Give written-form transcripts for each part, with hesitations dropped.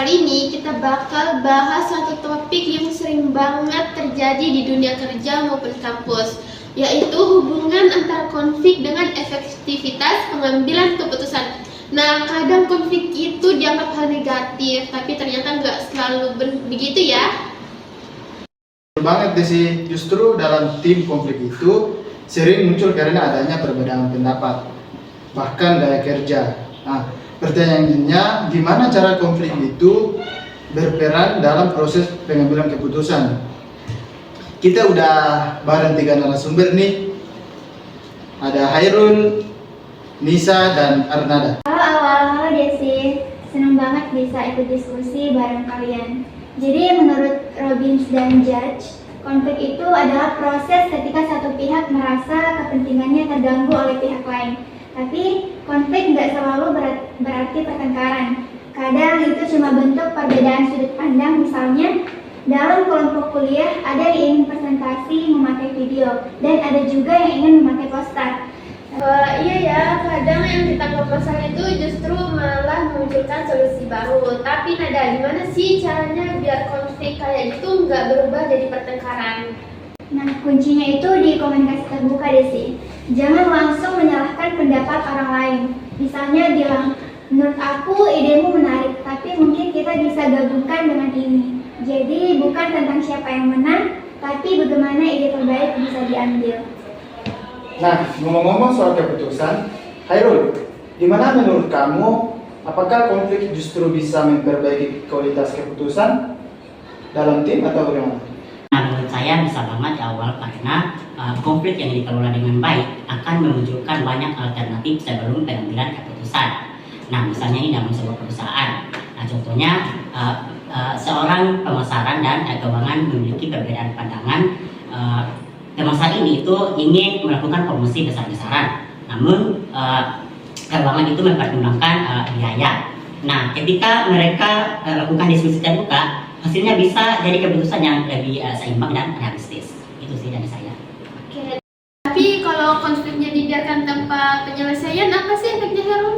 kali ini kita bakal bahas satu topik yang sering banget terjadi di dunia kerja maupun kampus, yaitu hubungan antara konflik dengan efektivitas pengambilan keputusan. Nah, kadang konflik itu dianggap hal negatif, tapi ternyata nggak selalu begitu ya. Betul banget Desi, justru dalam tim konflik itu sering muncul karena adanya perbedaan pendapat, bahkan gaya kerja. Nah, pertanyaannya, gimana cara konflik itu berperan dalam proses pengambilan keputusan? Kita udah bareng 3 narasumber nih. Ada Hairul, Nisa, dan Arnada. Halo Desi, senang banget bisa ikut diskusi bareng kalian. Jadi menurut Robbins dan Judge, konflik itu adalah proses ketika satu pihak merasa kepentingannya terganggu oleh pihak lain. Tapi konflik nggak selalu berarti pertengkaran. Kadang itu cuma bentuk perbedaan sudut pandang. Misalnya dalam kelompok kuliah ada yang ingin presentasi memakai video dan ada juga yang ingin memakai poster. Iya ya, kadang yang ditangkap masalah itu justru malah memunculkan solusi baru. Tapi Nada, gimana sih caranya biar konflik kayak gitu nggak berubah jadi pertengkaran? Nah, kuncinya itu di komunikasi terbuka Desi. Jangan langsung menyalahkan pendapat orang lain. Misalnya bilang, menurut aku idemu menarik, tapi mungkin kita bisa gabungkan dengan ini. Jadi bukan tentang siapa yang menang, tapi bagaimana ide terbaik bisa diambil. Nah, ngomong-ngomong soal keputusan, Hairul, gimana menurut kamu, apakah konflik justru bisa memperbaiki kualitas keputusan dalam tim atau bagaimana? Nah, menurut saya bisa banget di awal karena konflik yang dikelola dengan baik akan memunculkan banyak alternatif sebelum pengambilan keputusan. Nah, misalnya ini dalam sebuah perusahaan. Nah, contohnya seorang pemasaran dan keuangan memiliki perbedaan pandangan. Pemasaran ini itu ingin melakukan promosi besar-besaran, namun keuangan itu mempertimbangkan biaya. Nah, ketika mereka lakukan diskusi terbuka, hasilnya bisa jadi keputusan yang lebih seimbang dan realistis. Itu sih dari saya. Oke. Tapi kalau konfliknya dibiarkan tanpa penyelesaian, apa sih efeknya, Herul?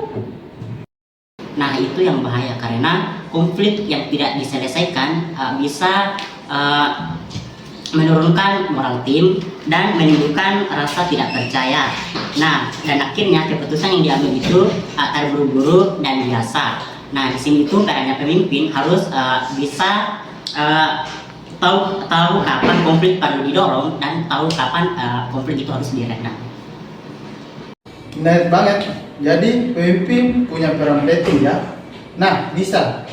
Nah, itu yang bahaya karena konflik yang tidak diselesaikan bisa menurunkan moral tim dan menimbulkan rasa tidak percaya. Nah, dan akhirnya keputusan yang diambil itu terburu-buru dan biasa. Nah, di sini tuh perannya pemimpin harus bisa tahu kapan konflik perlu didorong dan tahu kapan konflik itu harus diredam. Menarik banget. Jadi pemimpin punya peran penting ya. Nah, Nisa,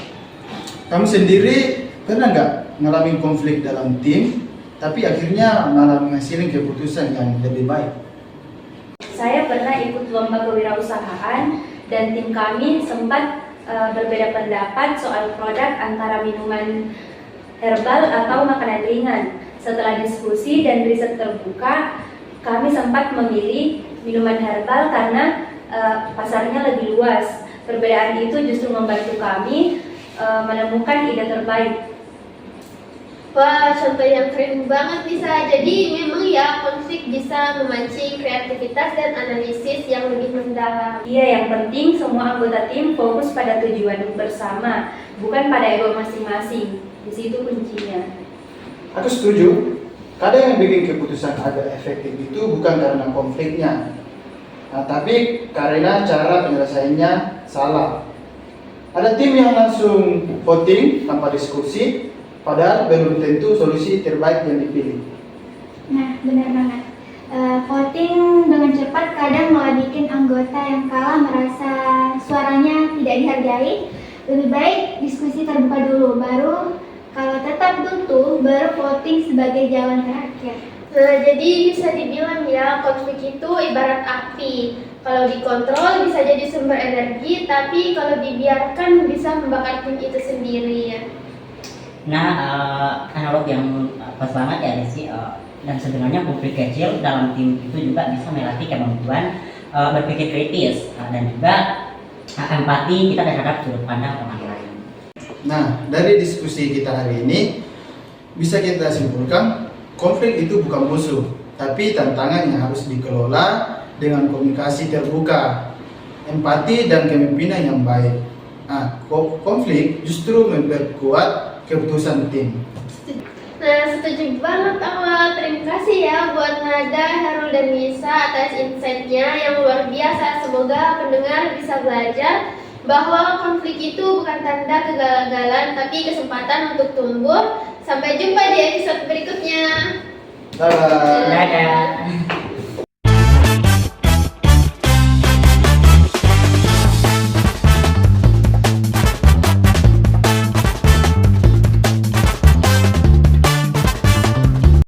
kamu sendiri pernah nggak ngalamin konflik dalam tim, tapi akhirnya malah menghasilkan keputusan yang lebih baik? Saya pernah ikut lomba kewirausahaan dan tim kami sempat berbeda pendapat soal produk antara minuman herbal atau makanan ringan. Setelah diskusi dan riset terbuka, kami sempat memilih minuman herbal karena pasarnya lebih luas. Perbedaan itu justru membantu kami menemukan ide terbaik. Wah, contoh yang keren banget bisa. Jadi memang ya konflik bisa memancing kreativitas dan analisis yang lebih mendalam. Iya, yang penting semua anggota tim fokus pada tujuan bersama, bukan pada ego masing-masing. Di situ kuncinya. Aku setuju. Kadang yang bikin keputusan agak efektif itu bukan karena konfliknya, tapi karena cara penyelesaiannya salah. Ada tim yang langsung voting tanpa diskusi, padahal belum tentu solusi terbaik yang dipilih. Nah, benar banget. Voting dengan cepat kadang malah bikin anggota yang kalah merasa suaranya tidak dihargai. Lebih baik diskusi terbuka dulu, baru kalau tetap buntu, baru voting sebagai jalan terakhir. Nah, jadi bisa dibilang ya konflik itu ibarat api. Kalau dikontrol bisa jadi sumber energi, tapi kalau dibiarkan bisa membakar tim itu sendiri ya. Nah, analog yang pas banget ya Desi, dan sebenarnya konflik kecil dalam tim itu juga bisa melatih kemampuan berpikir kritis dan juga empati kita terhadap sudut pandang orang lain. Nah, dari diskusi kita hari ini bisa kita simpulkan konflik itu bukan musuh, tapi tantangan yang harus dikelola dengan komunikasi terbuka, empati dan kepemimpinan yang baik. konflik justru memperkuat keputusan tim. Nah, setuju banget awal. Terima kasih ya buat Nada, Herul, dan Nisa atas insight-nya yang luar biasa. Semoga pendengar bisa belajar bahwa konflik itu bukan tanda kegagalan, tapi kesempatan untuk tumbuh. Sampai jumpa di episode berikutnya. Dadah. Dadah.